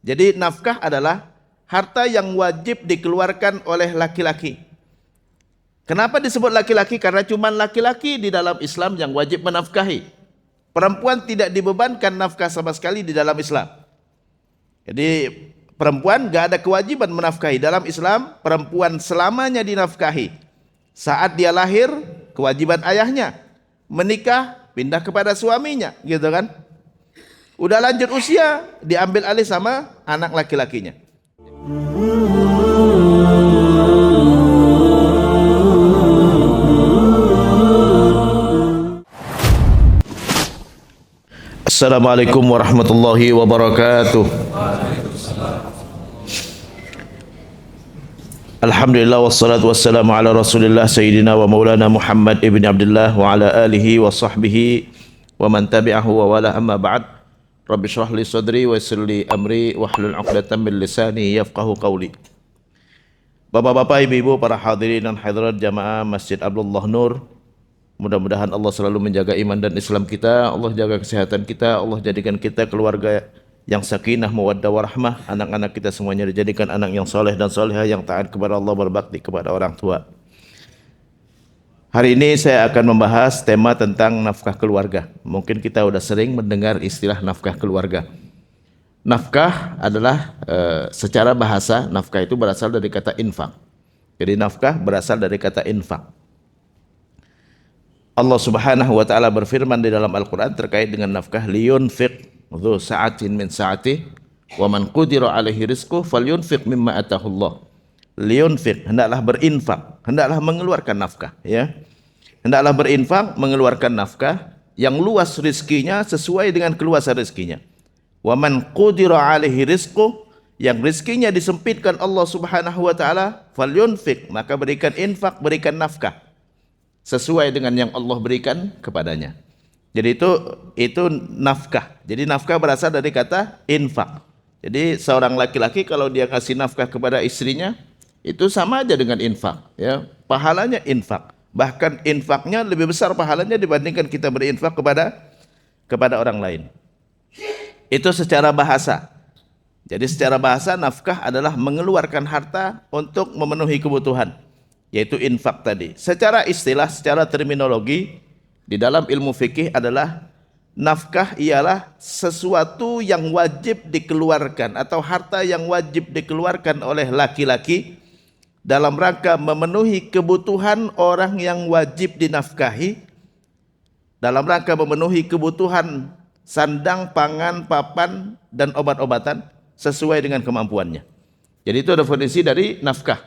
Jadi nafkah adalah harta yang wajib dikeluarkan oleh laki-laki. Kenapa disebut laki-laki? Karena cuma laki-laki di dalam Islam yang wajib menafkahi. Perempuan tidak dibebankan nafkah sama sekali di dalam Islam. Jadi perempuan gak ada kewajiban menafkahi. Dalam Islam perempuan selamanya dinafkahi. Saat dia lahir kewajiban ayahnya, menikah pindah kepada suaminya, gitu kan. Udah lanjut usia diambil alih sama anak laki-lakinya. Assalamualaikum warahmatullahi wabarakatuh. Alhamdulillah wassalatu wassalamu ala Rasulillah Sayyidina wa Maulana Muhammad ibn Abdullah wa ala alihi wa sahbihi wa man tabi'ahu wa wala amma ba'd. Rabbi shrah li sadri wa yassir li amri wahlul 'uqdatam min lisani yafqahu qawli. Bapak-bapak, ibu-ibu, para hadirin dan hadirat jamaah Masjid Abdullah Nur, mudah-mudahan Allah selalu menjaga iman dan Islam kita, Allah jaga kesehatan kita, Allah jadikan kita keluarga yang sakinah, mawaddah, warahmah, anak-anak kita semuanya dijadikan anak yang soleh dan solehah, yang taat kepada Allah, berbakti kepada orang tua. Hari ini saya akan membahas tema tentang nafkah keluarga. Mungkin kita sudah sering mendengar istilah nafkah keluarga. Nafkah adalah secara bahasa, nafkah itu berasal dari kata infak. Jadi nafkah berasal dari kata infak. Allah Subhanahu wa taala berfirman di dalam Al-Qur'an terkait dengan nafkah, liyunfiq dzu sa'atin min sa'ati wa man qudira alaihi rizquhu falyunfiq mimma atahullah. Liyunfiq, hendaklah berinfak, hendaklah mengeluarkan nafkah, ya. Hendaklah berinfak, mengeluarkan nafkah yang luas rizkinya sesuai dengan keluasan rizkinya. Wa man qudira alaihi rizquhu, yang rizkinya disempitkan Allah Subhanahu wa taala, falyunfiq, maka berikan infak, berikan nafkah sesuai dengan yang Allah berikan kepadanya. Jadi itu nafkah. Jadi nafkah berasal dari kata infak. Jadi seorang laki-laki kalau dia kasih nafkah kepada istrinya, itu sama aja dengan infak, ya. Pahalanya infak. Bahkan infaknya lebih besar pahalanya dibandingkan kita berinfak kepada orang lain. Itu secara bahasa. Jadi secara bahasa nafkah adalah mengeluarkan harta untuk memenuhi kebutuhan, yaitu infak tadi. Secara istilah, secara terminologi di dalam ilmu fikih adalah nafkah ialah sesuatu yang wajib dikeluarkan atau harta yang wajib dikeluarkan oleh laki-laki dalam rangka memenuhi kebutuhan orang yang wajib dinafkahi, dalam rangka memenuhi kebutuhan sandang, pangan, papan, dan obat-obatan sesuai dengan kemampuannya. Jadi itu definisi dari nafkah.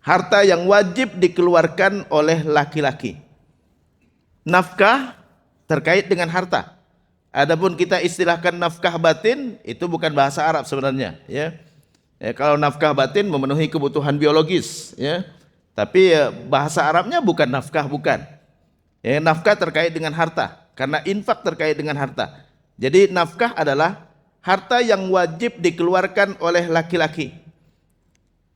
Harta yang wajib dikeluarkan oleh laki-laki. Nafkah terkait dengan harta. Adapun kita istilahkan nafkah batin, itu bukan bahasa Arab sebenarnya, ya. Kalau nafkah batin memenuhi kebutuhan biologis, ya. Tapi bahasa Arabnya bukan nafkah, bukan. Nafkah terkait dengan harta, karena infak terkait dengan harta. Jadi nafkah adalah harta yang wajib dikeluarkan oleh laki-laki.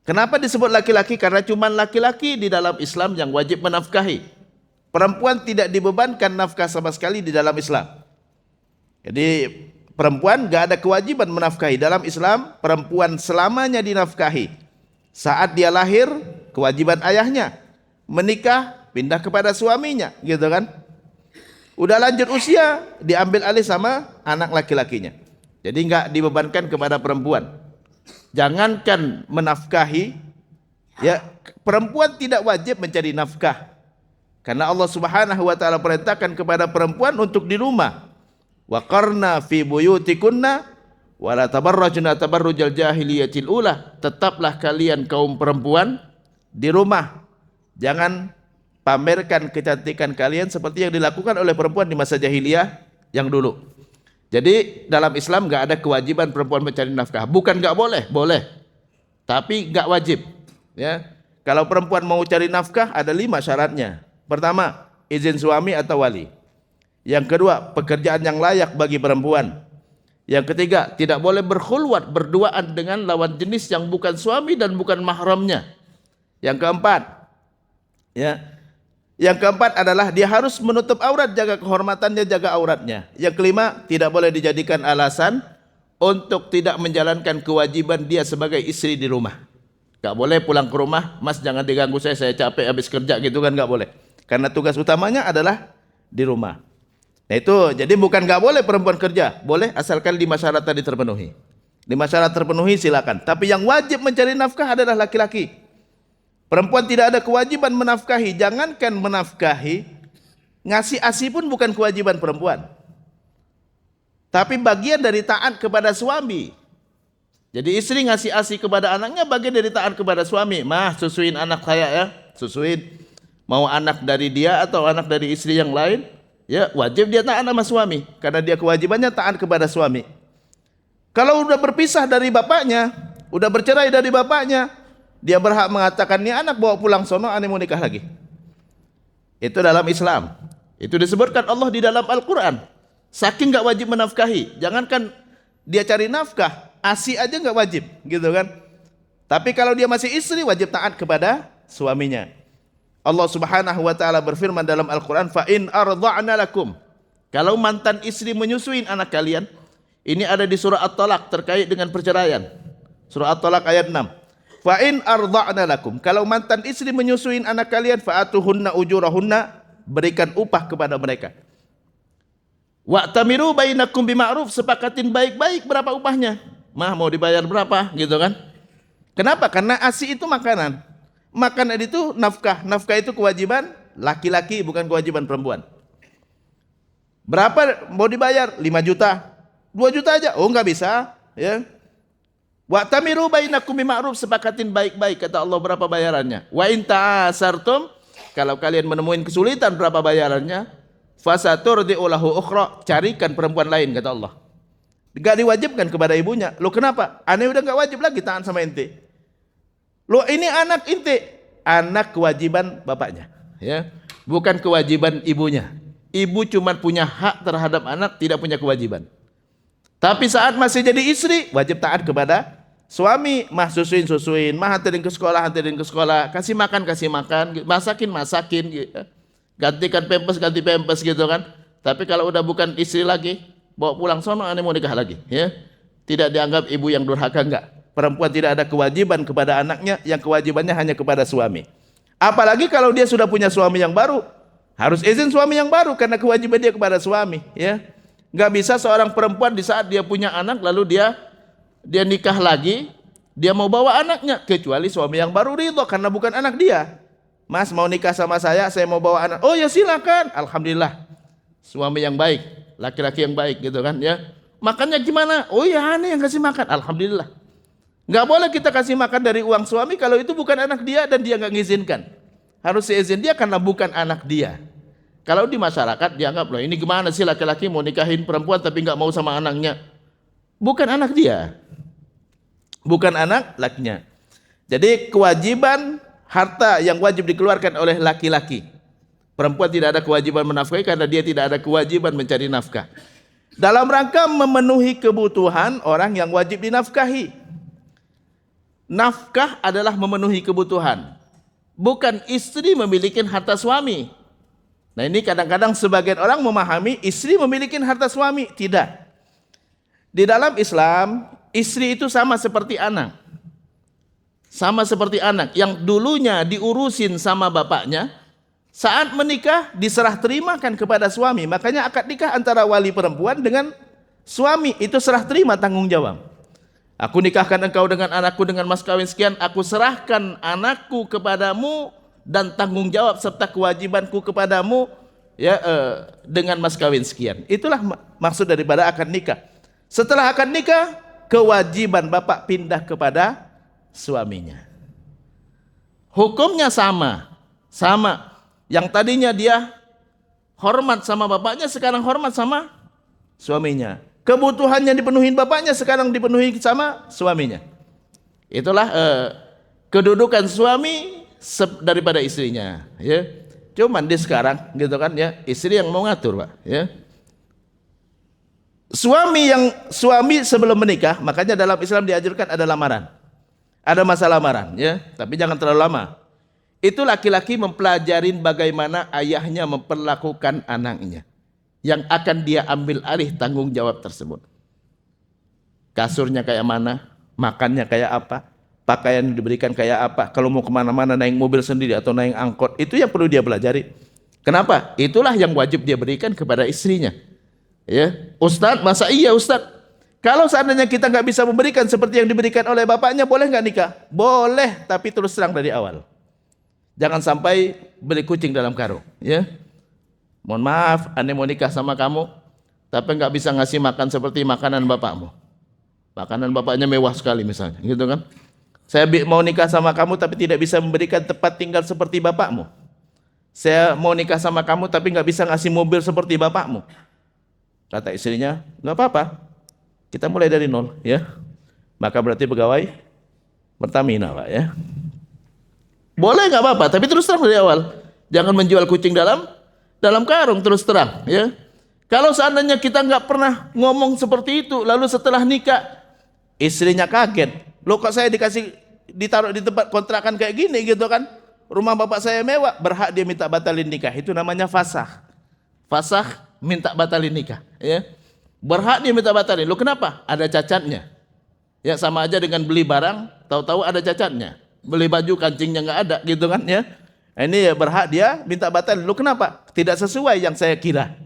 Kenapa disebut laki-laki? Karena cuma laki-laki di dalam Islam yang wajib menafkahi. Perempuan tidak dibebankan nafkah sama sekali di dalam Islam. Jadi perempuan gak ada kewajiban menafkahi. Dalam Islam perempuan selamanya dinafkahi. Saat dia lahir kewajiban ayahnya, menikah pindah kepada suaminya, gitu kan. Udah lanjut usia diambil alih sama anak laki-lakinya. Jadi gak dibebankan kepada perempuan. Jangankan menafkahi, ya, perempuan tidak wajib mencari nafkah. Karena Allah Subhanahu wa taala perintahkan kepada perempuan untuk di rumah. Wa qarna fi buyutikunna wa la tabarrajna tabarrujal jahiliyatil ula. Tetaplah kalian kaum perempuan di rumah. Jangan pamerkan kecantikan kalian seperti yang dilakukan oleh perempuan di masa jahiliyah yang dulu. Jadi dalam Islam enggak ada kewajiban perempuan mencari nafkah. Bukan enggak boleh, boleh. Tapi enggak wajib, ya. Kalau perempuan mau cari nafkah ada 5 syaratnya. Pertama, izin suami atau wali. Yang kedua, pekerjaan yang layak bagi perempuan. Yang ketiga, tidak boleh berkhulwat, berduaan dengan lawan jenis yang bukan suami dan bukan mahramnya. Yang keempat, ya, yang keempat adalah dia harus menutup aurat, jaga kehormatannya, jaga auratnya. Yang kelima, tidak boleh dijadikan alasan untuk tidak menjalankan kewajiban dia sebagai istri di rumah. Gak boleh pulang ke rumah, mas jangan diganggu saya capek habis kerja gitu kan, gak boleh. Karena tugas utamanya adalah di rumah. Nah itu, jadi bukan gak boleh perempuan kerja, boleh asalkan 5 syarat tadi terpenuhi. 5 syarat terpenuhi silakan. Tapi yang wajib mencari nafkah adalah laki-laki. Perempuan tidak ada kewajiban menafkahi, jangankan menafkahi, ngasih ASI pun bukan kewajiban perempuan. Tapi bagian dari taat kepada suami. Jadi istri ngasih ASI kepada anaknya bagian dari taat kepada suami. Mah, susuin anak saya ya, susuin. Mau anak dari dia atau anak dari istri yang lain, ya wajib dia taat sama suami. Karena dia kewajibannya taat kepada suami. Kalau udah berpisah dari bapaknya, udah bercerai dari bapaknya, dia berhak mengatakan, nih anak bawa pulang sono, ane mau nikah lagi. Itu dalam Islam. Itu disebutkan Allah di dalam Al-Quran. Saking gak wajib menafkahi. Jangankan dia cari nafkah, ASI aja gak wajib, gitu kan. Tapi kalau dia masih istri, wajib taat kepada suaminya. Allah Subhanahu wa taala berfirman dalam Al-Quran, fa in arda'na lakum. Kalau mantan istri menyusuin anak kalian, ini ada di surah At-Talaq terkait dengan perceraian. Surah At-Talaq ayat 6. Fa in arda'na lakum. Kalau mantan istri menyusuin anak kalian, fa'atuhunna ujurahunna, berikan upah kepada mereka. Wa'tamiru bainakum bima'ruf, sepakatin baik-baik berapa upahnya. Mah mau dibayar berapa gitu kan. Kenapa? Karena ASI itu makanan. Makanan itu nafkah. Nafkah itu kewajiban laki-laki, bukan kewajiban perempuan. Berapa mau dibayar? 5 juta. 2 juta aja. Oh enggak bisa. Ya. Wa'tamiru bainakum bima'ruf, sepakatin baik-baik. Kata Allah berapa bayarannya. Wa in ta'asartum, kalau kalian menemukan kesulitan berapa bayarannya, fasaturdi'u lahu ukhra, carikan perempuan lain kata Allah. Gak diwajibkan kepada ibunya. Lo kenapa? Aneh udah gak wajib lagi taat sama ente. Lo ini anak ente, anak kewajiban bapaknya, ya, bukan kewajiban ibunya. Ibu cuma punya hak terhadap anak, tidak punya kewajiban. Tapi saat masih jadi istri, wajib taat kepada suami. Mah susuin, mah hantarin ke sekolah, kasih makan, masakin, gitu. Gantikan pampers, ganti pampers gitu kan. Tapi kalau udah bukan istri lagi, bawa pulang sono, ane mau nikah lagi, ya. Tidak dianggap ibu yang durhaka, enggak. Perempuan tidak ada kewajiban kepada anaknya, yang kewajibannya hanya kepada suami. Apalagi kalau dia sudah punya suami yang baru, harus izin suami yang baru karena kewajiban dia kepada suami, ya. Enggak bisa seorang perempuan di saat dia punya anak lalu dia nikah lagi, dia mau bawa anaknya, kecuali suami yang baru ridho karena bukan anak dia. Mas mau nikah sama saya mau bawa anak. Oh ya silakan. Alhamdulillah. Suami yang baik, laki-laki yang baik gitu kan ya. Makannya gimana? Oh ya aneh yang kasih makan. Alhamdulillah. Enggak boleh kita kasih makan dari uang suami kalau itu bukan anak dia dan dia enggak ngizinkan. Harus seizin dia karena bukan anak dia. Kalau di masyarakat dianggap loh ini gimana sih laki-laki mau nikahin perempuan tapi enggak mau sama anaknya. Bukan anak dia. Bukan anak lakinya. Jadi kewajiban harta yang wajib dikeluarkan oleh laki-laki. Perempuan tidak ada kewajiban menafkahi karena dia tidak ada kewajiban mencari nafkah. Dalam rangka memenuhi kebutuhan orang yang wajib dinafkahi. Nafkah adalah memenuhi kebutuhan. Bukan istri memiliki harta suami. Nah ini kadang-kadang sebagian orang memahami istri memiliki harta suami. Tidak. Di dalam Islam, istri itu sama seperti anak. Sama seperti anak yang dulunya diurusin sama bapaknya, saat menikah diserah terimakan kepada suami. Makanya akad nikah antara wali perempuan dengan suami itu serah terima tanggung jawab. Aku nikahkan engkau dengan anakku dengan mas kawin sekian, aku serahkan anakku kepadamu dan tanggung jawab serta kewajibanku kepadamu ya dengan mas kawin sekian. Itulah maksud daripada akad nikah. Setelah akad nikah, kewajiban bapak pindah kepada suaminya. Hukumnya sama. Yang tadinya dia hormat sama bapaknya, sekarang hormat sama suaminya. Kebutuhannya dipenuhi bapaknya, sekarang dipenuhi sama suaminya. Itulah kedudukan suami daripada istrinya. Ya. Cuman di sekarang, gitu kan ya, istri yang mau ngatur, Pak. Ya. Suami sebelum menikah, makanya dalam Islam diajarkan ada lamaran. Ada masa lamaran, ya, tapi jangan terlalu lama. Itu laki-laki mempelajarin bagaimana ayahnya memperlakukan anaknya, yang akan dia ambil alih tanggung jawab tersebut. kasurnya kayak mana, makannya kayak apa, pakaian yang diberikan kayak apa, kalau mau kemana-mana naik mobil sendiri atau naik angkot, itu yang perlu dia pelajari. Kenapa? Itulah yang wajib dia berikan kepada istrinya. Ya, Ustadz, masa iya Ustadz? Kalau seandainya kita nggak bisa memberikan seperti yang diberikan oleh bapaknya, boleh nggak nikah? Boleh, tapi terus terang dari awal. Jangan sampai beli kucing dalam karung. Ya, mohon maaf, ane mau nikah sama kamu, tapi nggak bisa ngasih makan seperti makanan bapakmu. Makanan bapaknya mewah sekali misalnya, gitu kan? Saya mau nikah sama kamu, tapi tidak bisa memberikan tempat tinggal seperti bapakmu. Saya mau nikah sama kamu, tapi nggak bisa ngasih mobil seperti bapakmu. Kata istrinya, nggak apa-apa. Kita mulai dari nol, ya. Maka berarti pegawai Pertamina, Pak, ya. Boleh nggak apa-apa, tapi terus terang dari awal. Jangan menjual kucing dalam karung, terus terang, ya. Kalau seandainya kita nggak pernah ngomong seperti itu, lalu setelah nikah istrinya kaget, loh kok saya ditaruh di tempat kontrakan kayak gini gitu kan? Rumah bapak saya mewah, berhak dia minta batalin nikah. Itu namanya fasakh. Fasakh, minta batalin nikah, ya. Berhak dia minta batalin. Lo kenapa? Ada cacatnya. Ya sama aja dengan beli barang, tahu-tahu ada cacatnya. Beli baju kancingnya nggak ada, gitu kan, ya. Ini ya berhak dia minta batalin. Lo kenapa? Tidak sesuai yang saya kira.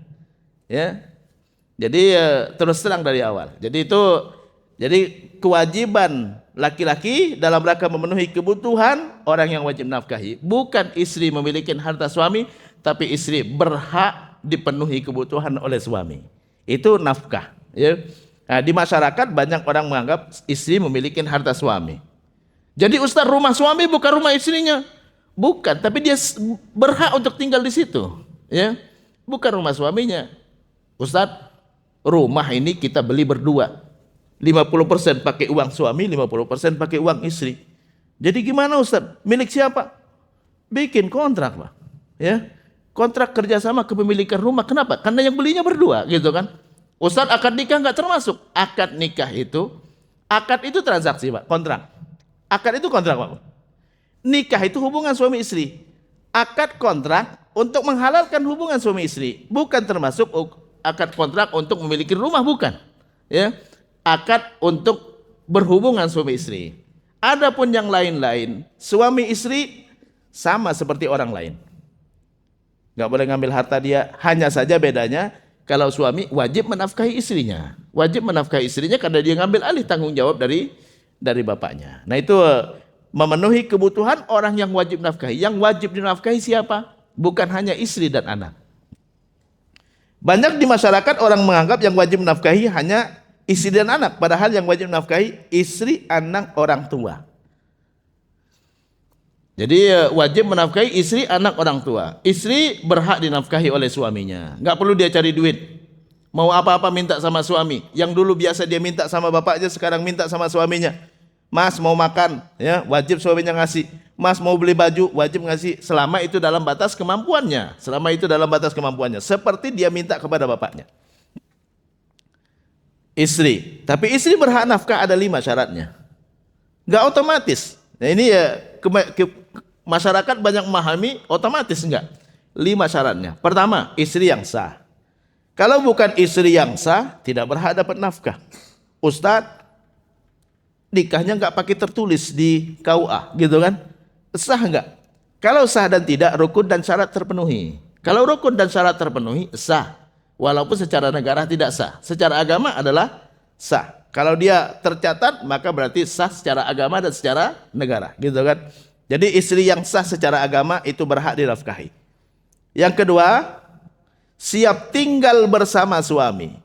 Ya. Jadi terus terang dari awal. Jadi kewajiban laki-laki dalam rangka memenuhi kebutuhan orang yang wajib nafkahi. Bukan istri memiliki harta suami, tapi istri berhak dipenuhi kebutuhan oleh suami. Itu nafkah, ya. Nah, di masyarakat banyak orang menganggap istri memiliki harta suami. Jadi Ustaz, rumah suami bukan rumah istrinya. Bukan, tapi dia berhak untuk tinggal di situ, ya. Bukan rumah suaminya. Ustaz, rumah ini kita beli berdua. 50% pakai uang suami, 50% pakai uang istri. Jadi gimana Ustaz? Milik siapa? Bikin kontrak, Pak. Ya. Kontrak kerjasama kepemilikan rumah. Kenapa? Karena yang belinya berdua, gitu kan. Ustaz, akad nikah nggak termasuk. Akad itu transaksi, Pak, kontrak. Akad itu kontrak, Pak. Nikah itu hubungan suami istri. Akad kontrak untuk menghalalkan hubungan suami istri, bukan termasuk akad kontrak untuk memiliki rumah, bukan. Ya. Akad untuk berhubungan suami istri. Adapun yang lain-lain, suami istri sama seperti orang lain. Nggak boleh ngambil harta dia, hanya saja bedanya kalau suami wajib menafkahi istrinya. Wajib menafkahi istrinya karena dia ngambil alih tanggung jawab dari bapaknya. Nah itu memenuhi kebutuhan orang yang wajib nafkahi. Yang wajib dinafkahi siapa? Bukan hanya istri dan anak. Banyak di masyarakat orang menganggap yang wajib menafkahi hanya istri dan anak. Padahal yang wajib menafkahi istri, anak, orang tua. Jadi wajib menafkahi istri, anak, orang tua. Istri berhak dinafkahi oleh suaminya. Nggak perlu dia cari duit. Mau apa-apa minta sama suami. Yang dulu biasa dia minta sama bapaknya, sekarang minta sama suaminya. Mas mau makan, ya wajib suaminya ngasih. Mas mau beli baju, wajib ngasih. Selama itu dalam batas kemampuannya. Seperti dia minta kepada bapaknya. Istri. Tapi istri berhak nafkah ada 5 syaratnya. Nggak otomatis. Nah ini ya masyarakat banyak memahami otomatis, enggak. 5 syaratnya. Pertama, istri yang sah. Kalau bukan istri yang sah, tidak berhak dapat nafkah. Ustadz, nikahnya enggak pakai tertulis di KUA, gitu kan? Sah enggak? Kalau sah dan tidak, rukun dan syarat terpenuhi. Kalau rukun dan syarat terpenuhi, sah. Walaupun secara negara tidak sah. Secara agama adalah sah. Kalau dia tercatat, maka berarti sah secara agama dan secara negara, gitu kan? Jadi istri yang sah secara agama itu berhak dinafkahi. Yang kedua, siap tinggal bersama suami.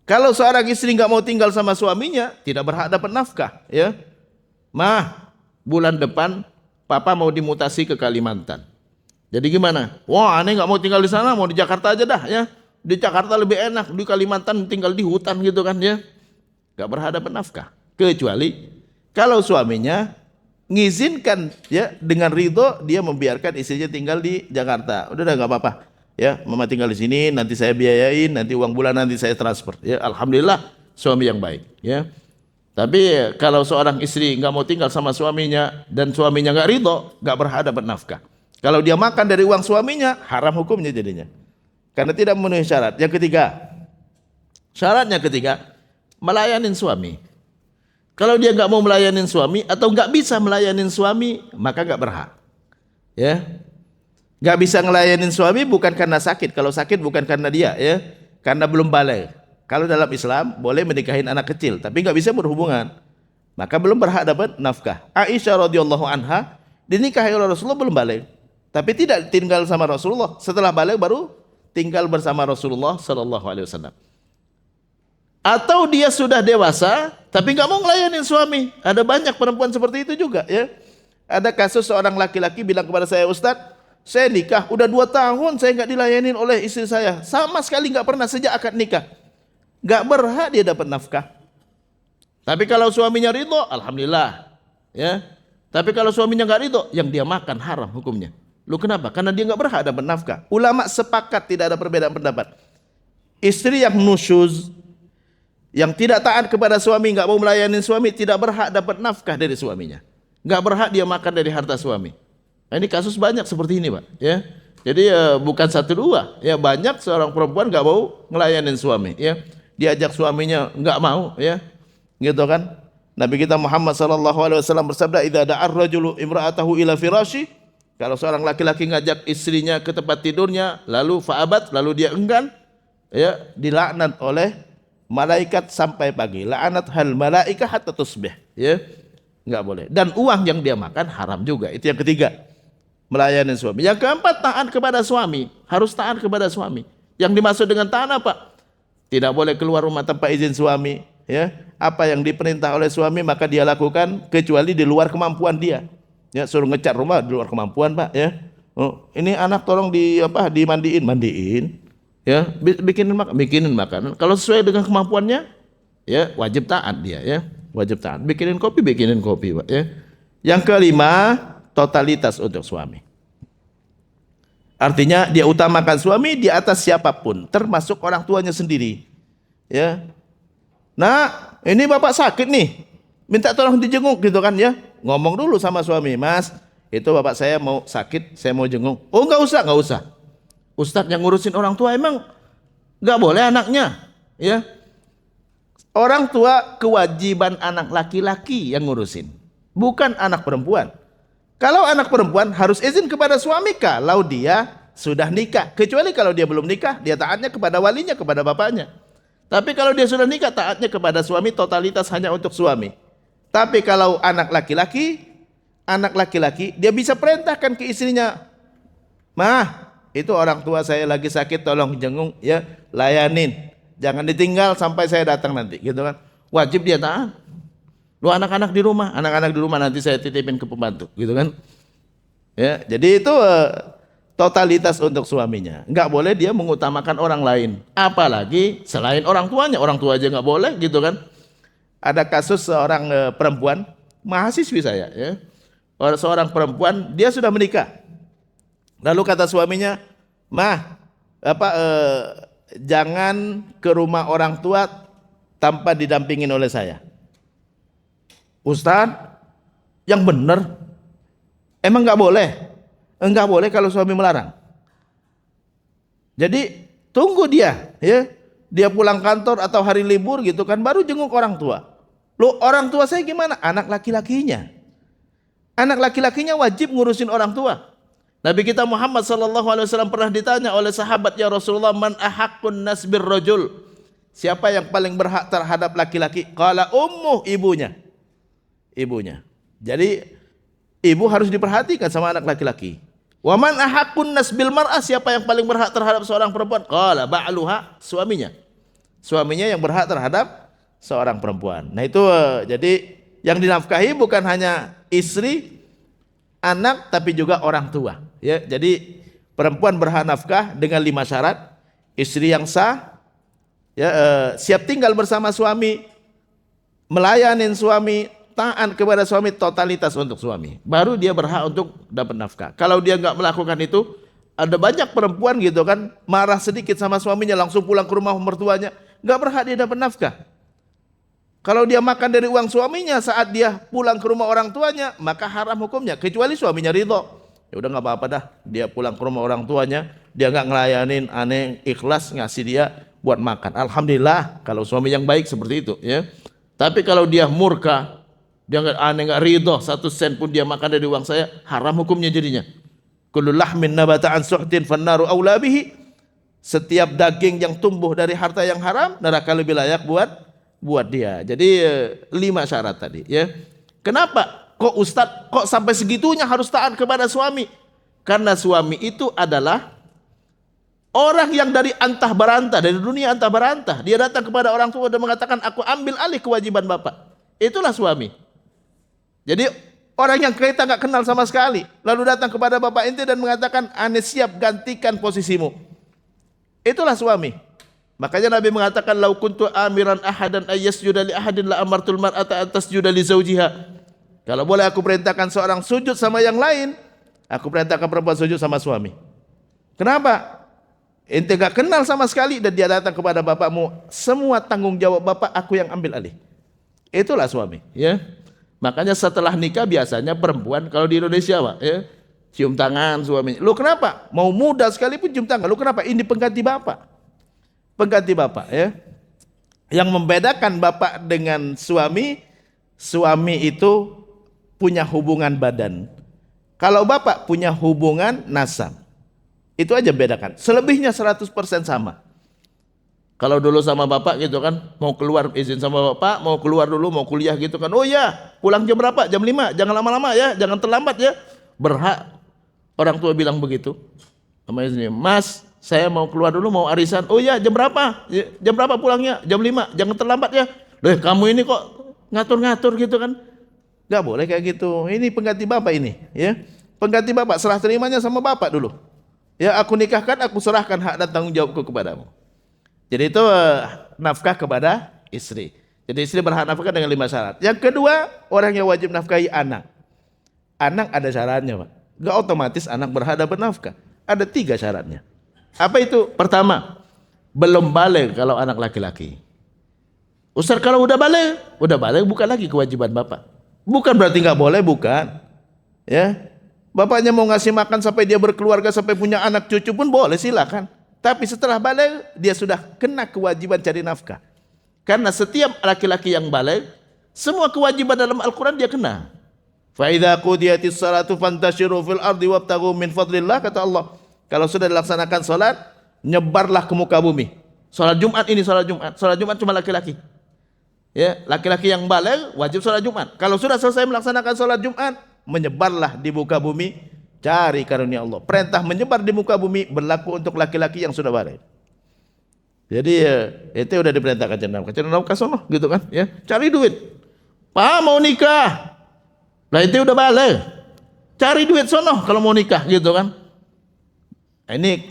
Kalau seorang istri nggak mau tinggal sama suaminya, tidak berhak dapat nafkah, ya. Mah, bulan depan papa mau dimutasi ke Kalimantan. Jadi gimana? Wah, aneh nggak mau tinggal di sana, mau di Jakarta aja dah, ya. Di Jakarta lebih enak, di Kalimantan tinggal di hutan gitu kan, ya. Gak berhak dapat nafkah, kecuali kalau suaminya ngizinkan, ya, dengan ridho dia membiarkan istrinya tinggal di Jakarta. Udah nggak apa-apa, ya, mama tinggal di sini, nanti saya biayain, nanti uang bulan nanti saya transfer, ya. Alhamdulillah suami yang baik, ya. Tapi kalau seorang istri nggak mau tinggal sama suaminya dan suaminya nggak ridho, nggak berhak dapat nafkah. Kalau dia makan dari uang suaminya, haram hukumnya jadinya, karena tidak memenuhi syarat. Yang ketiga, syaratnya ketiga, melayanin suami. Kalau dia nggak mau melayanin suami atau nggak bisa melayanin suami, maka nggak berhak. Ya, nggak bisa ngelayanin suami bukan karena sakit. Kalau sakit bukan karena dia, ya, karena belum balik. Kalau dalam Islam boleh menikahin anak kecil, tapi nggak bisa berhubungan, maka belum berhak dapat nafkah. Aisyah radhiyallahu anha dinikahi oleh Rasulullah belum balik, tapi tidak tinggal sama Rasulullah. Setelah balik baru tinggal bersama Rasulullah Sallallahu Alaihi Wasallam. Atau dia sudah dewasa tapi nggak mau ngelayanin suami. Ada banyak perempuan seperti itu juga, ya. Ada kasus seorang laki-laki bilang kepada saya, Ustadz, saya nikah udah 2 tahun saya nggak dilayanin oleh istri saya, sama sekali nggak pernah sejak akad nikah. Nggak berhak dia dapat nafkah. Tapi kalau suaminya ridho, alhamdulillah, ya. Tapi kalau suaminya nggak ridho, yang dia makan haram hukumnya. Lu kenapa? Karena dia nggak berhak dapat nafkah. Ulama sepakat, tidak ada perbedaan pendapat. Istri yang nusyuz, yang tidak taat kepada suami, nggak mau melayani suami, tidak berhak dapat nafkah dari suaminya. Nggak berhak dia makan dari harta suami. Nah, ini kasus banyak seperti ini, Pak. Ya, jadi bukan 1 2, ya banyak seorang perempuan nggak mau ngelayanin suami. Ya, diajak suaminya nggak mau, ya, gitu kan. Nabi kita Muhammad SAW bersabda, "Idza da'ar rajulu imra'atahu ila firashi." Kalau seorang laki-laki ngajak istrinya ke tempat tidurnya, lalu fa'abat, lalu dia enggan, ya, dilaknat oleh malaikat sampai pagi. La'anat hal malaikah hatta tusbih, ya. Enggak boleh. Dan uang yang dia makan haram juga. Itu yang ketiga, melayani suami. Yang keempat, taat kepada suami. Harus taat kepada suami. Yang dimaksud dengan taat apa? Tidak boleh keluar rumah tanpa izin suami, ya. Apa yang diperintah oleh suami maka dia lakukan, kecuali di luar kemampuan dia. Ya, suruh ngecat rumah di luar kemampuan, Pak, ya. Oh, ini anak tolong dimandiin, mandiin. Ya, bikinin makanan. Kalau sesuai dengan kemampuannya, ya wajib taat dia, ya. Wajib taat. Bikinin kopi, Pak, ya. Yang kelima, totalitas untuk suami. Artinya dia utamakan suami di atas siapapun, termasuk orang tuanya sendiri. Ya. Nah, ini bapak sakit nih, minta tolong dijenguk gitu kan, ya. Ngomong dulu sama suami, Mas, itu bapak saya mau sakit, saya mau jenguk. Oh, nggak usah. Ustadz yang ngurusin orang tua, emang nggak boleh anaknya, ya. Orang tua kewajiban anak laki-laki yang ngurusin, bukan anak perempuan. Kalau anak perempuan harus izin kepada suami kalau dia sudah nikah. Kecuali kalau dia belum nikah, dia taatnya kepada walinya, kepada bapaknya. Tapi kalau dia sudah nikah, taatnya kepada suami, totalitas hanya untuk suami. Tapi kalau anak laki-laki, dia bisa perintahkan ke istrinya, "Mah, itu orang tua saya lagi sakit, tolong jenguk, ya, layanin. Jangan ditinggal sampai saya datang nanti," gitu kan. Wajib dia taat. Lu anak-anak di rumah nanti saya titipin ke pembantu, gitu kan. Ya, jadi itu totalitas untuk suaminya. Enggak boleh dia mengutamakan orang lain, apalagi selain orang tuanya. Orang tua aja enggak boleh, gitu kan. Ada kasus seorang perempuan, mahasiswi saya, ya. Seorang perempuan, dia sudah menikah. Lalu kata suaminya, "Mah, jangan ke rumah orang tua tanpa didampingin oleh saya." Ustadz, yang benar, emang nggak boleh? Enggak boleh kalau suami melarang. Jadi tunggu dia, ya, dia pulang kantor atau hari libur gitu kan, baru jenguk orang tua. Loh, orang tua saya gimana? Anak laki-lakinya. Anak laki-lakinya wajib ngurusin orang tua. Nabi kita Muhammad SAW pernah ditanya oleh sahabat, "Ya Rasulullah, man ahaqqun nas bir rajul?" Siapa yang paling berhak terhadap laki-laki? Qala ummuh, ibunya. Jadi ibu harus diperhatikan sama anak laki-laki. Wa man ahaqqun nas bil mar'ah, siapa yang paling berhak terhadap seorang perempuan? Qala ba'luha, suaminya. Suaminya yang berhak terhadap seorang perempuan. Nah itu jadi yang dinafkahi bukan hanya istri, anak, tapi juga orang tua. Ya, jadi perempuan berhak nafkah dengan 5 syarat. Istri yang sah, ya, siap tinggal bersama suami, melayanin suami, taat kepada suami, totalitas untuk suami. Baru dia berhak untuk dapat nafkah. Kalau dia nggak melakukan itu, ada banyak perempuan gitu kan, marah sedikit sama suaminya langsung pulang ke rumah mertuanya, nggak berhak dia dapat nafkah. Kalau dia makan dari uang suaminya saat dia pulang ke rumah orang tuanya, maka haram hukumnya, kecuali suaminya ridho. Ya udah nggak apa-apa dah, dia pulang ke rumah orang tuanya, dia nggak ngelayanin, aneh, ikhlas ngasih dia buat makan. Alhamdulillah kalau suami yang baik seperti itu, ya. Tapi kalau dia murka, dia nggak ridho 1 sen pun dia makan dari uang saya, haram hukumnya jadinya. Kullu lahmin nabata an suhtin fannaru aula bihi. Setiap daging yang tumbuh dari harta yang haram, neraka lebih layak buat dia. Jadi 5 syarat tadi, ya. Kenapa? Kok Ustadz kok sampai segitunya harus taat kepada suami? Karena suami itu adalah orang yang dari antah berantah, dari dunia antah berantah. Dia datang kepada orang tua dan mengatakan, aku ambil alih kewajiban bapak. Itulah suami. Jadi orang yang kita nggak kenal sama sekali, lalu datang kepada bapak ente dan mengatakan, ane siap gantikan posisimu. Itulah suami. Makanya Nabi mengatakan, lau kuntu amiran ahadan ayyasjuda li ahadin la amartul mar'ata atasjuda li zawjiha. Kalau boleh aku perintahkan seorang sujud sama yang lain, aku perintahkan perempuan sujud sama suami. Kenapa? Ente gak kenal sama sekali dan dia datang kepada bapakmu, semua tanggung jawab bapak aku yang ambil alih. Itulah suami, ya. Makanya setelah nikah biasanya perempuan kalau di Indonesia, Pak, ya, cium tangan suaminya. Lu kenapa? Mau muda sekalipun cium tangan. Lu kenapa? Ini pengganti bapak. Pengganti bapak, ya. Yang membedakan bapak dengan suami, suami itu punya hubungan badan. Kalau bapak punya hubungan nasab. Itu aja bedakan. Selebihnya 100% sama. Kalau dulu sama bapak gitu kan, mau keluar izin sama bapak, mau keluar dulu, mau kuliah gitu kan. Oh ya, pulang jam berapa? Jam 5. Jangan lama-lama ya, jangan terlambat ya. Berhak orang tua bilang begitu. Sama istrinya, Mas, saya mau keluar dulu, mau arisan. Oh ya, jam berapa? Jam berapa pulangnya? Jam 5. Jangan terlambat ya. Loh, kamu ini kok ngatur-ngatur gitu kan? Gak boleh kayak gitu. Ini pengganti bapak ini, ya. Pengganti bapak, serah terimanya sama bapak dulu. Ya, aku nikahkan, aku serahkan hak dan tanggung jawabku kepadamu. Jadi itu nafkah kepada istri. Jadi istri berhak nafkah dengan 5 syarat. Yang kedua, orang yang wajib nafkahi anak. Anak ada syaratnya, Pak. Gak otomatis anak berhak dapat nafkah. Ada 3 syaratnya. Apa itu? Pertama, belum balik kalau anak laki-laki. Ustaz, kalau udah balik bukan lagi kewajiban bapak. Bukan berarti nggak boleh, bukan. Ya, bapaknya mau ngasih makan sampai dia berkeluarga, sampai punya anak cucu pun boleh, silakan. Tapi setelah balik dia sudah kena kewajiban cari nafkah. Karena setiap laki-laki yang balik, semua kewajiban dalam Al-Quran dia kena. Fa idza qudiyatis salatu fantashiru fil ardi wabtaghu min fadlillah, kata Allah. Kalau sudah dilaksanakan salat, nyebarlah ke muka bumi. Salat Jumat ini salat Jumat. Salat Jumat cuma laki-laki. Ya, laki-laki yang balik wajib salat Jumat. Kalau sudah selesai melaksanakan salat Jumat, menyebarlah di muka bumi. Cari karunia Allah. Perintah menyebar di muka bumi berlaku untuk laki-laki yang sudah balik. Jadi itu udah diperintahkan cari nafkah sono gitu kan, ya. Cari duit. Pak mau nikah. Lah itu udah balik. Cari duit sono kalau mau nikah gitu kan. Ini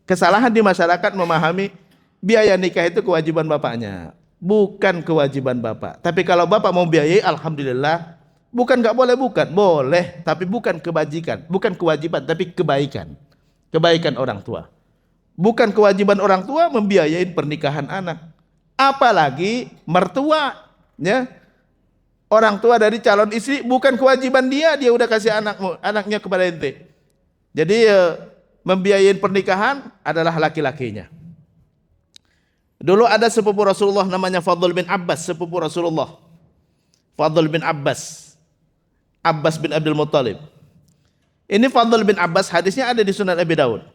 kesalahan di masyarakat memahami biaya nikah itu kewajiban bapaknya, bukan kewajiban bapak. Tapi kalau bapak mau biayai, alhamdulillah. Bukan nggak boleh, bukan boleh, tapi bukan kebajikan, bukan kewajiban, tapi kebaikan, kebaikan orang tua. Bukan kewajiban orang tua membiayai pernikahan anak, apalagi mertua, ya. Orang tua dari calon istri bukan kewajiban dia udah kasih anaknya kepada ente. Jadi membiayai pernikahan adalah laki-lakinya. Dulu ada sepupu Rasulullah namanya Fadl bin Abbas, sepupu Rasulullah. Fadl bin Abbas bin Abdul Muttalib. Ini Fadl bin Abbas, hadisnya ada di Sunan Abi Daud.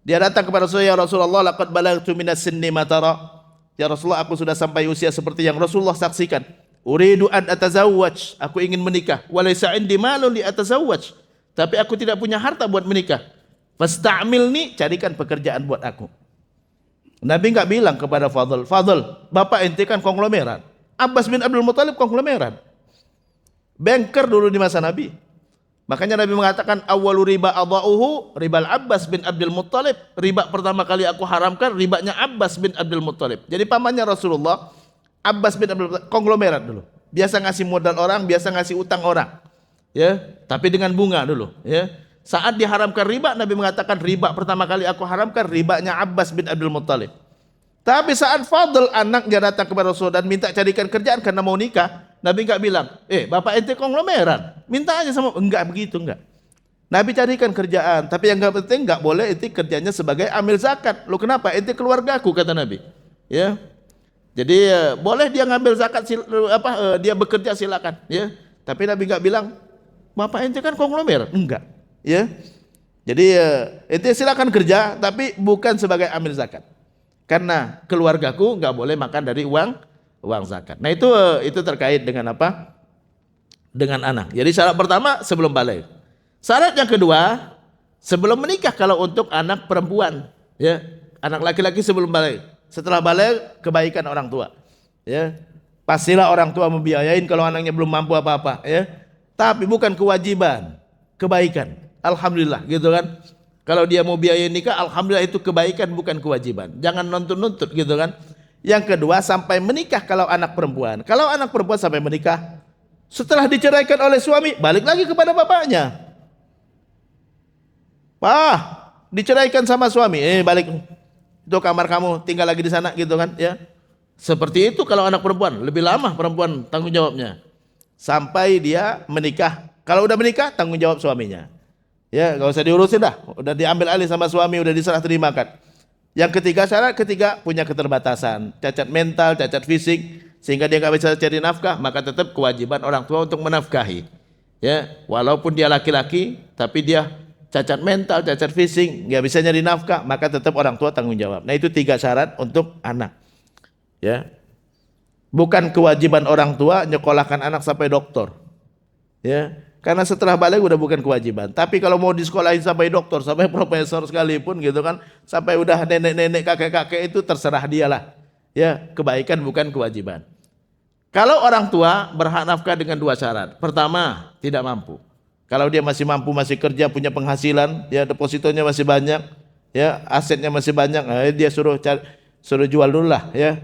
Dia datang kepada Rasulullah, ya Rasulullah, laqad balagtu minas sinni ma tara. Ya Rasulullah, aku sudah sampai usia seperti yang Rasulullah saksikan. Uridu an atazawwaj, aku ingin menikah. Walaysa indi malun li atazawwaj, tapi aku tidak punya harta buat menikah. Fasta'milni, carikan pekerjaan buat aku. Nabi enggak bilang kepada Fadl, bapak ente kan konglomerat. Abbas bin Abdul Muttalib konglomerat. Banker dulu di masa Nabi. Makanya Nabi mengatakan awwalu riba adha'uhu ribal Abbas bin Abdul Muttalib. Riba pertama kali aku haramkan ribanya Abbas bin Abdul Muttalib. Jadi pamannya Rasulullah, Abbas bin Abdul Muttalib konglomerat dulu. Biasa ngasih modal orang, biasa ngasih utang orang. Ya, tapi dengan bunga dulu, ya. Saat diharamkan riba, Nabi mengatakan riba pertama kali aku haramkan ribanya Abbas bin Abdul Muttalib. Tapi saat Fadl anaknya datang kepada Rasul dan minta carikan kerjaan karena mau nikah, Nabi enggak bilang, bapak ente konglomerat, minta aja sama, enggak begitu, enggak. Nabi carikan kerjaan, tapi yang enggak penting enggak boleh ente kerjanya sebagai amil zakat. Lo kenapa? Ente keluargaku, kata Nabi. Ya. Jadi boleh dia ngambil zakat dia bekerja silakan ya. Tapi Nabi nggak bilang bapak ente kan konglomer, enggak ya. Jadi ente silakan kerja tapi bukan sebagai amil zakat. Karena keluargaku nggak boleh makan dari uang zakat. Nah itu terkait dengan apa? Dengan anak. Jadi syarat pertama sebelum balik. Syarat yang kedua sebelum menikah kalau untuk anak perempuan, ya anak laki-laki sebelum balik. Setelah balik kebaikan orang tua, ya pastilah orang tua membiayain kalau anaknya belum mampu apa-apa, ya. Tapi bukan kewajiban, kebaikan. Alhamdulillah, gitu kan? Kalau dia mau biayain nikah, alhamdulillah itu kebaikan bukan kewajiban. Jangan nuntut-nuntut, gitu kan? Yang kedua sampai menikah kalau anak perempuan. Kalau anak perempuan sampai menikah, setelah diceraikan oleh suami, balik lagi kepada bapaknya. Pak, diceraikan sama suami, balik itu kamar kamu, tinggal lagi di sana gitu kan ya. Seperti itu kalau anak perempuan, lebih lama perempuan tanggung jawabnya sampai dia menikah. Kalau udah menikah tanggung jawab suaminya. Ya, gak usah diurusin dah, udah diambil alih sama suami, udah diserah terimakan. Yang ketiga, syarat ketiga punya keterbatasan, cacat mental, cacat fisik, sehingga dia nggak bisa cari nafkah, maka tetap kewajiban orang tua untuk menafkahi. Ya, walaupun dia laki-laki, tapi dia cacat mental, cacat fisik, nggak bisa nyari nafkah, maka tetap orang tua tanggung jawab. Nah itu 3 syarat untuk anak. Ya, bukan kewajiban orang tua nyekolahkan anak sampai doktor. Ya, karena setelah balik udah bukan kewajiban. Tapi kalau mau disekolahin sampai doktor, sampai profesor sekalipun gitu kan, sampai udah nenek-nenek, kakek-kakek itu terserah dialah. Ya, kebaikan bukan kewajiban. Kalau orang tua berhak nafkah dengan 2 syarat. Pertama, tidak mampu. Kalau dia masih mampu, masih kerja, punya penghasilan, ya depositonya masih banyak, ya asetnya masih banyak, dia suruh jual dulu lah, ya.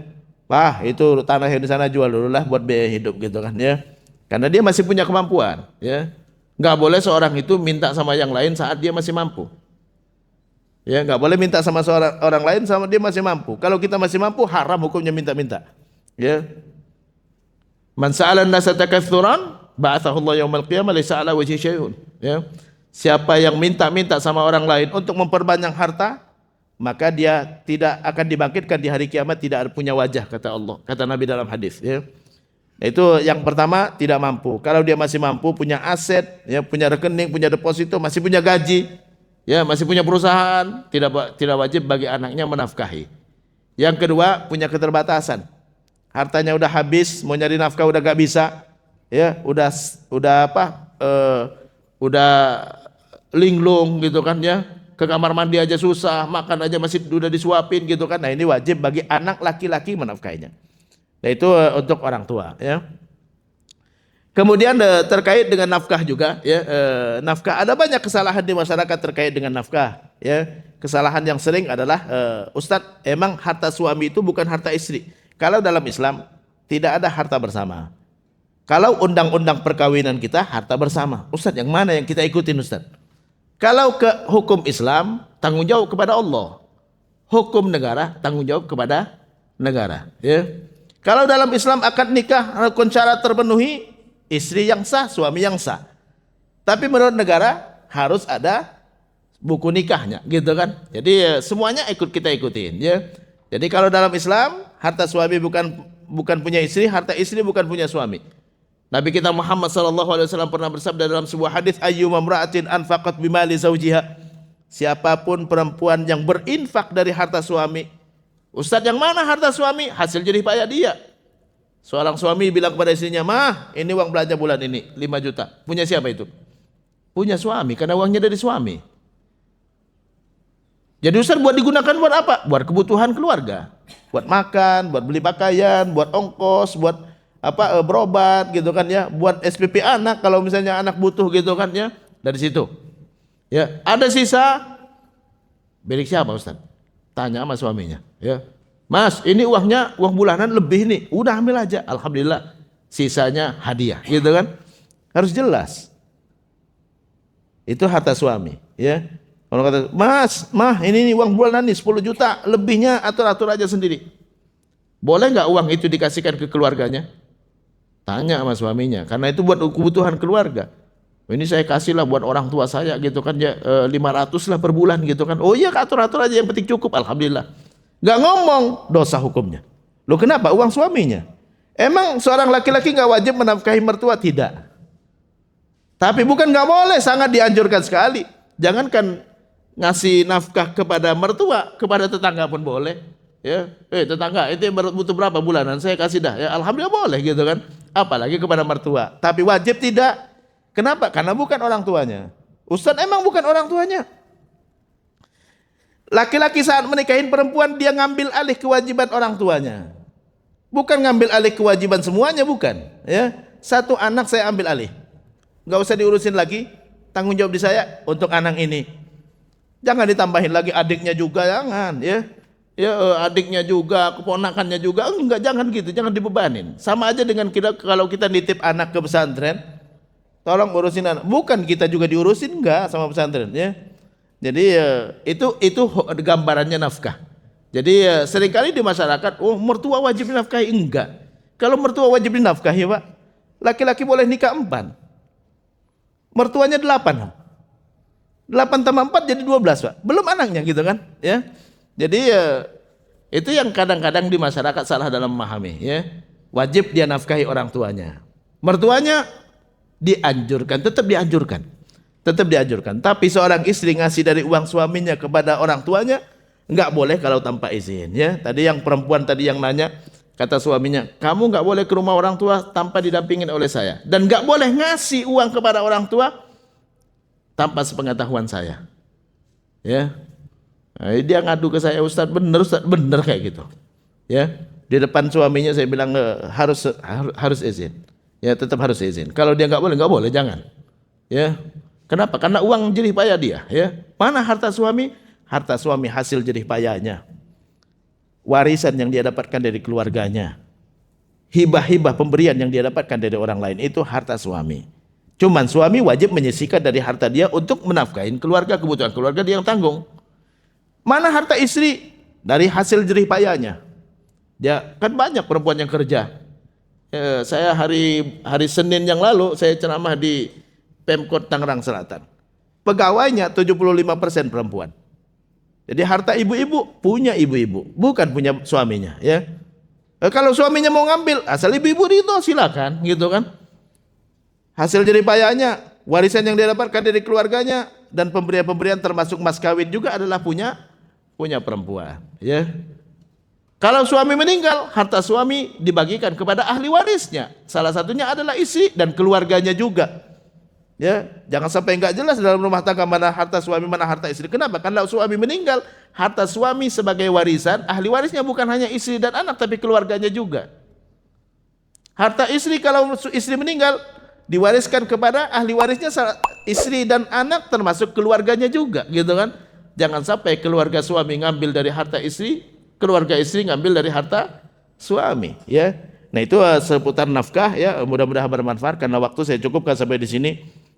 Wah, itu tanah yang di sana jual dulu lah buat biaya hidup gitu kan, ya. Karena dia masih punya kemampuan, ya. Nggak boleh seorang itu minta sama yang lain saat dia masih mampu. Ya, nggak boleh minta sama orang lain sama dia masih mampu. Kalau kita masih mampu, haram hukumnya minta-minta. Ya. Man sa'alan nasa takatsuran, ba'athahullah yaumal qiyamah laysa ala wajhi syai'un. Ya. Siapa yang minta-minta sama orang lain untuk memperbanyak harta, maka dia tidak akan dibangkitkan di hari kiamat, tidak punya wajah, kata Allah, kata Nabi dalam hadis, ya. Itu yang pertama, tidak mampu. Kalau dia masih mampu, punya aset, ya, punya rekening, punya deposito, masih punya gaji, ya, masih punya perusahaan, tidak wajib bagi anaknya menafkahi. Yang kedua, punya keterbatasan. Hartanya udah habis, mau nyari nafkah udah gak bisa, ya, udah linglung gitu kan, ya. Ke kamar mandi aja susah, makan aja masih udah disuapin gitu kan. Nah, ini wajib bagi anak laki-laki menafkahinya. Nah, itu untuk orang tua, ya. Kemudian terkait dengan nafkah juga, ya, nafkah ada banyak kesalahan di masyarakat terkait dengan nafkah, ya. Kesalahan yang sering adalah Ustadz, emang harta suami itu bukan harta istri. Kalau dalam Islam tidak ada harta bersama. Kalau undang-undang perkawinan kita harta bersama. Ustadz, yang mana yang kita ikutin, Ustadz? Kalau ke hukum Islam tanggung jawab kepada Allah. Hukum negara tanggung jawab kepada negara, ya. Kalau dalam Islam akad nikah rukun syarat terpenuhi, istri yang sah, suami yang sah. Tapi menurut negara harus ada buku nikahnya, gitu kan? Jadi semuanya kita ikutin, ya. Jadi kalau dalam Islam harta suami bukan punya istri, harta istri bukan punya suami. Nabi kita Muhammad SAW pernah bersabda dalam sebuah hadis, ayyuma imra'atin anfaqat bimali zawjiha, siapapun perempuan yang berinfak dari harta suami. Ustadz, yang mana harta suami? Hasil jerih payah dia. Seorang suami bilang kepada istrinya, "Mah, ini uang belanja bulan ini 5 juta. Punya siapa itu?" Punya suami, karena uangnya dari suami. Jadi Ustadz, buat digunakan buat apa? Buat kebutuhan keluarga. Buat makan, buat beli pakaian, buat ongkos, buat berobat gitu kan, ya. Buat SPP anak kalau misalnya anak butuh gitu kan, ya. Dari situ. Ya, ada sisa milik siapa, Ustadz? Tanya sama suaminya, ya. Mas, ini uangnya uang bulanan lebih nih, udah ambil aja, alhamdulillah, sisanya hadiah, gitu kan. Harus jelas. Itu harta suami, ya. Kalau kata, "Mas, mah, ini nih uang bulanan nih 10 juta, lebihnya atur-atur aja sendiri." Boleh nggak uang itu dikasihkan ke keluarganya? Tanya sama suaminya, karena itu buat kebutuhan keluarga. Ini saya kasih lah buat orang tua saya gitu kan, ya, 500 lah per bulan gitu kan. Oh iya, atur-atur aja, yang penting cukup, alhamdulillah. Gak ngomong, dosa hukumnya. Loh kenapa? Uang suaminya. Emang seorang laki-laki nggak wajib menafkahi mertua? Tidak. Tapi bukan nggak boleh, sangat dianjurkan sekali. Jangankan ngasih nafkah kepada mertua, kepada tetangga pun boleh. Ya, tetangga, itu butuh berapa bulanan? Saya kasih dah. Ya, alhamdulillah boleh gitu kan. Apalagi kepada mertua. Tapi wajib tidak. Kenapa? Karena bukan orang tuanya. Ustaz emang bukan orang tuanya. Laki-laki saat menikahin perempuan dia ngambil alih kewajiban orang tuanya. Bukan ngambil alih kewajiban semuanya, bukan. Ya, satu anak saya ambil alih. Nggak usah diurusin lagi. Tanggung jawab di saya untuk anak ini. Jangan ditambahin lagi adiknya juga, jangan. Ya, adiknya juga, keponakannya juga. Enggak, jangan gitu, jangan dibebanin. Sama aja dengan kita kalau kita nitip anak ke pesantren, tolong urusin anak. Bukan kita juga diurusin enggak sama pesantren, ya. Jadi itu gambarannya nafkah. Jadi seringkali di masyarakat, oh mertua wajib dinafkahi, enggak. Kalau mertua wajib dinafkahi, Pak, laki-laki boleh nikah 4. Mertuanya 8. 8 tambah 4 jadi 12, Pak. Belum anaknya gitu kan, ya. Jadi itu yang kadang-kadang di masyarakat salah dalam memahami, ya. Wajib dia nafkahi orang tuanya. Mertuanya dianjurkan, tetap dianjurkan. Tetap dianjurkan. Tapi seorang istri ngasih dari uang suaminya kepada orang tuanya enggak boleh kalau tanpa izin, ya. Tadi yang perempuan tadi yang nanya, kata suaminya, kamu enggak boleh ke rumah orang tua tanpa didampingin oleh saya, dan enggak boleh ngasih uang kepada orang tua tanpa sepengetahuan saya. Ya. Nah, dia ngadu ke saya, Ustaz, bener kayak gitu. Ya. Di depan suaminya saya bilang harus izin. Ya, tetap harus izin. Kalau dia enggak boleh, jangan. Ya. Kenapa? Karena uang jerih payah dia, ya. Mana harta suami? Harta suami hasil jerih payahnya, warisan yang dia dapatkan dari keluarganya, hibah-hibah pemberian yang dia dapatkan dari orang lain, itu harta suami. Cuman suami wajib menyisihkan dari harta dia untuk menafkahin keluarga, kebutuhan keluarga dia yang tanggung. Mana harta istri? Dari hasil jerih payahnya. Dia kan banyak perempuan yang kerja. Saya hari Senin yang lalu saya ceramah di Pemkot Tangerang Selatan. Pegawainya 75% perempuan. Jadi harta ibu-ibu punya ibu-ibu, bukan punya suaminya, ya. Kalau suaminya mau ngambil, asal ibu-ibu itu silakan, gitu kan. Hasil jerih payahnya, warisan yang dia dapatkan dari keluarganya, dan pemberian-pemberian termasuk mas kawin juga adalah punya perempuan, ya. Kalau suami meninggal, harta suami dibagikan kepada ahli warisnya. Salah satunya adalah istri dan keluarganya juga. Ya, jangan sampai enggak jelas dalam rumah tangga mana harta suami, mana harta istri. Kenapa? Karena suami meninggal, harta suami sebagai warisan, ahli warisnya bukan hanya istri dan anak, tapi keluarganya juga. Harta istri, kalau istri meninggal, diwariskan kepada ahli warisnya istri dan anak, termasuk keluarganya juga, gitu kan? Jangan sampai keluarga suami ngambil dari harta istri, keluarga istri ngambil dari harta suami, ya. Nah, itu seputar nafkah, ya. Mudah-mudahan bermanfaat. Karena waktu saya cukupkan sampai di sini.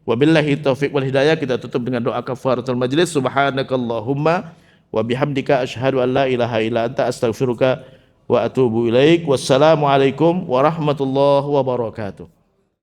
Wabillahi taufiq wal hidayah. Kita tutup dengan doa kafaratul majlis. Subhanakallahumma wa bihamdika asyhadu an la ilaha illa anta astaghfiruka wa atubu ilaik. Wassalamualaikum warahmatullahi wabarakatuh.